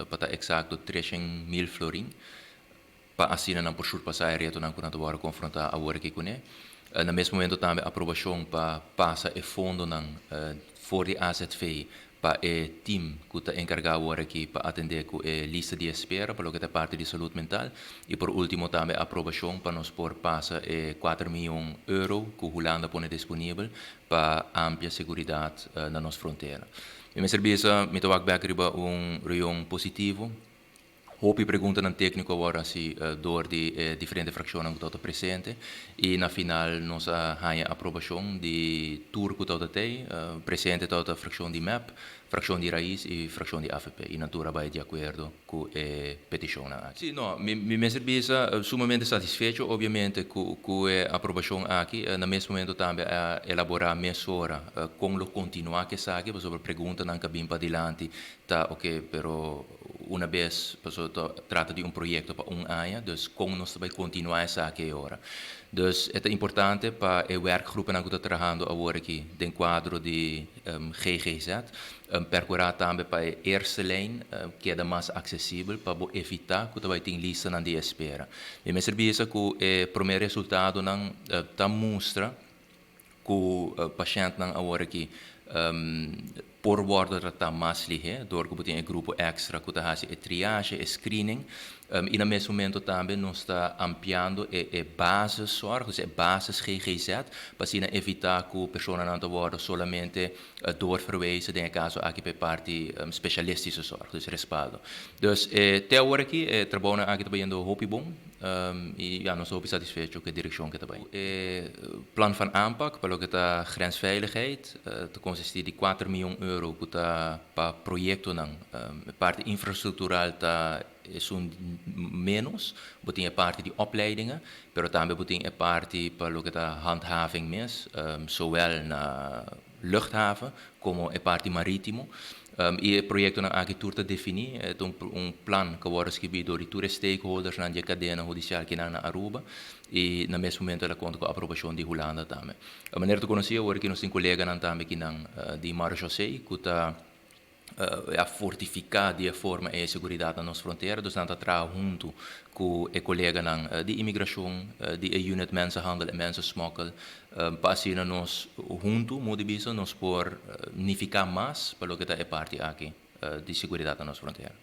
para exato 300.000 florin, para assinar não por surpassar a reto não quando agora confrontar a hora que conhe. No mesmo momento também a aprovação para passar o fundo não for de AZV para o team que está encarregado agora aqui para atender com a lista de espera para o que é parte de saúde mental e por último também a aprovação para nós por passar 4 milhões de euros que a Holanda põe disponível para ampla segurança na nossa fronteira. E minha serviço, me estou a reunião positivo. Hoop pergunta aan técnico agora se door die diferente fractionen que está presente e na final nós ganha a aprovação de tour que está tem presente toda a fração de MAP, fração de raiz e fração de AFP e natura vai de acordo com a petição. Sim, no, me serviço sumamente satisfeito, obviamente com a aprovação aqui, no mesmo momento também a elaborar mesura como continuar que sabe, sobre pergunta não cabim para adiante, tá ok, pero uma vez trata de projeto para ano, dus como nós vai continuar essa aqui agora. Dus é importante para o werkgroep que está trabalhando agora aqui, dentro quadro de GGZ, percorrer também para a eerste lijn, que é mais acessível para evitar que vai ter lista na de espera. E me serviço que o primeiro resultado não mostra que o paciente não agora aqui por worden tratar mais liggen, door que tem um grupo extra que está fazendo triagem, screening, e no mesmo momento também nós está ampliando a base zorg, a base GGZ, para evitar que a pessoa não worden solamente doorverwezen, em caso aqui para parte specialistische zorg, dus respaldo. Dus até agora aqui, trabalho aqui também do Hopi bom, e ja, nós somos satisfeitos com a direção que está bem. O plano van aanpak, para o que está grensveiligheid, consiste de 4 miljoen euro que está para projeto não, parte infraestrutural está menos, botem a parte de opleidingen, pero também botem a parte para o que está handhaving mes, zowel na luchthaven como a parte marítimo. E o projeto na agricultura defini é plano que agora escrito por todos os stakeholders na cadeia judicial que na Aruba e no mesmo momento ela conta com a aprovação de Holanda também. A maneira de conhecer agora que nós temos colega também que de Mar José que está a fortificar de forma e segurança na nossa fronteira, dus nós trabalhamos junto com o colega de imigração, de unit mensenhandel e mensensmokkel, para assim nós junto, nós por unificar mais para o que é parte aqui de segurança na nossa fronteira.